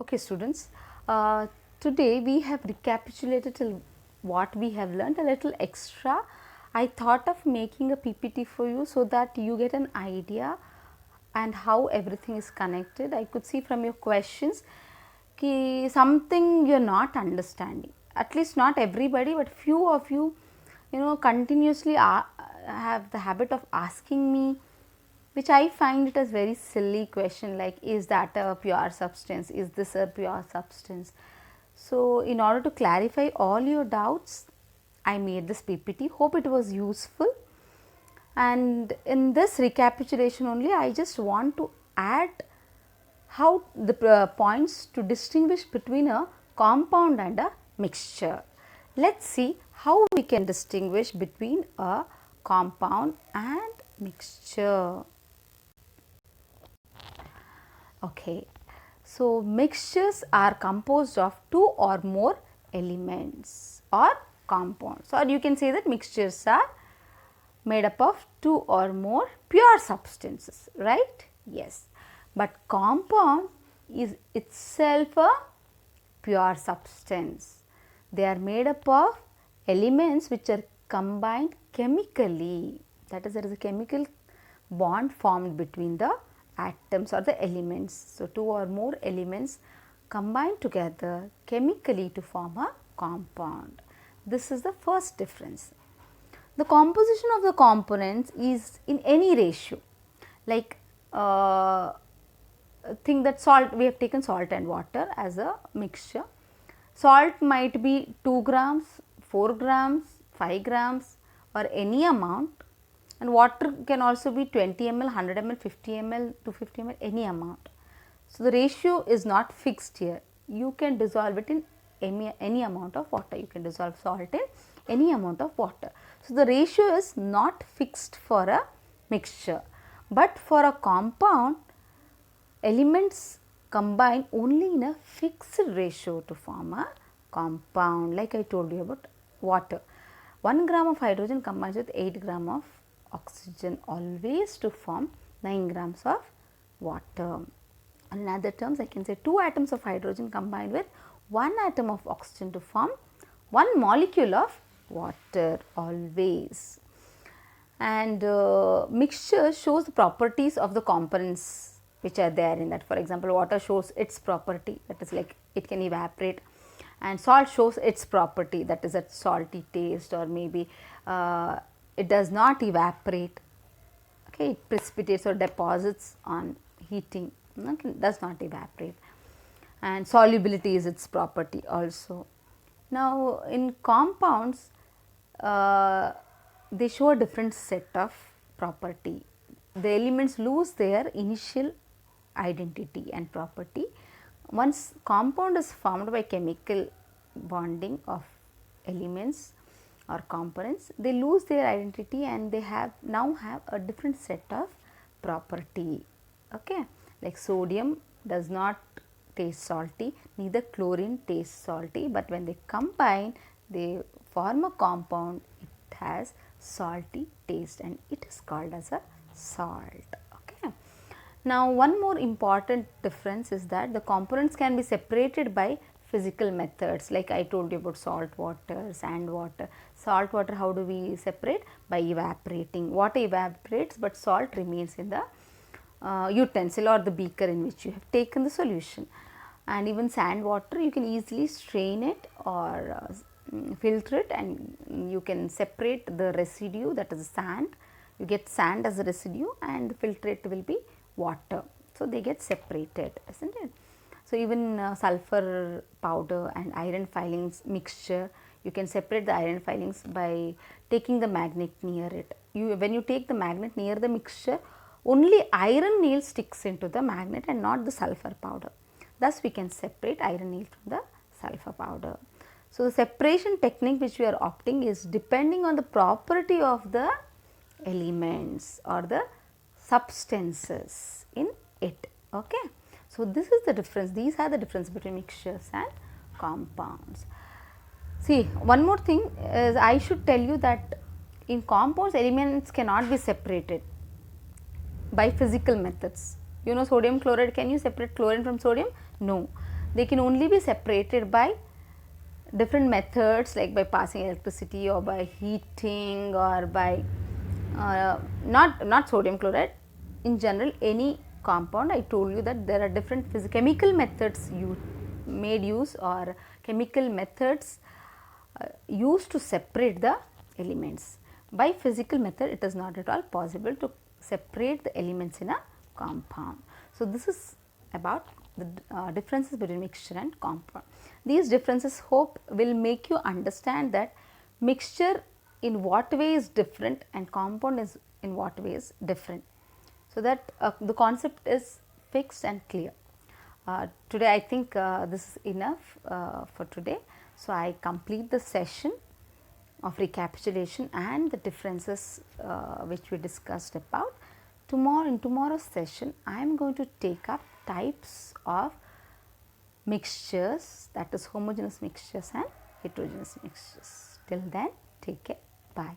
Okay students, today we have recapitulated till what we have learned, a little extra. I thought of making a PPT for you so that you get an idea and how everything is connected. I could see from your questions ki something you are not understanding, at least not everybody, but few of you, continuously have the habit of asking me, which I find it as very silly question, like is that a pure substance, is this a pure substance. So in order to clarify all your doubts, I made this PPT, hope it was useful. And in this recapitulation only, I just want to add how the points to distinguish between a compound and a mixture. Let us see how we can distinguish between a compound and mixture. Okay. So, mixtures are composed of two or more elements or compounds, or you can say that mixtures are made up of two or more pure substances, right? Yes. But compound is itself a pure substance. They are made up of elements which are combined chemically, that is, there is a chemical bond formed between the atoms or the elements. So, two or more elements combine together chemically to form a compound. This is the first difference. The composition of the components is in any ratio, like think that salt, we have taken salt and water as a mixture. Salt might be 2 grams, 4 grams, 5 grams or any amount, and water can also be 20 ml, 100 ml, 50 ml, 250 ml, any amount. So, the ratio is not fixed here. You can dissolve it in any amount of water. You can dissolve salt in any amount of water. So, the ratio is not fixed for a mixture, but for a compound, elements combine only in a fixed ratio to form a compound, like I told you about water. 1 gram of hydrogen combines with 8 gram of oxygen always to form 9 grams of water. In other terms, I can say 2 atoms of hydrogen combined with 1 atom of oxygen to form 1 molecule of water always. And mixture shows the properties of the components which are there in that. For example, water shows its property, that is like it can evaporate, and salt shows its property, that is a salty taste, or maybe it does not evaporate, okay, it precipitates or deposits on heating, does not evaporate, and solubility is its property also. Now, in compounds, they show a different set of property. The elements lose their initial identity and property. Once compound is formed by chemical bonding of elements or components, they lose their identity and they now have a different set of property. Okay, like sodium does not taste salty, neither chlorine tastes salty, but when they combine, they form a compound. It has salty taste and it is called as a salt. Okay. Now, one more important difference is that the components can be separated by physical methods, like I told you about salt water, sand water. Salt water, how do we separate? By evaporating. Water evaporates, but salt remains in the utensil or the beaker in which you have taken the solution. And even sand water, you can easily strain it or filter it, and you can separate the residue, that is sand. You get sand as a residue and filtrate will be water. So, they get separated, isn't it? So, even sulfur powder and iron filings mixture, you can separate the iron filings by taking the magnet near it. When you take the magnet near the mixture, only iron nail sticks into the magnet and not the sulfur powder. Thus, we can separate iron nail from the sulfur powder. So, the separation technique which we are opting is depending on the property of the elements or the substances in it. Okay. So, this is the difference, these are the difference between mixtures and compounds. See, one more thing is I should tell you that in compounds, elements cannot be separated by physical methods. You know, sodium chloride, can you separate chlorine from sodium? No. they can only be separated by different methods, like by passing electricity or by heating or by not sodium chloride, in general any compound. I told you that there are different chemical methods you made use, or chemical methods used to separate the elements. By physical method it is not at all possible to separate the elements in a compound. So, this is about the differences between mixture and compound. These differences hope will make you understand that mixture in what way is different and compound is in what way is different. So, that the concept is fixed and clear. Today I think this is enough for today. So, I complete the session of recapitulation and the differences which we discussed about. In tomorrow's session, I am going to take up types of mixtures, that is homogeneous mixtures and heterogeneous mixtures. Till then, take care. Bye.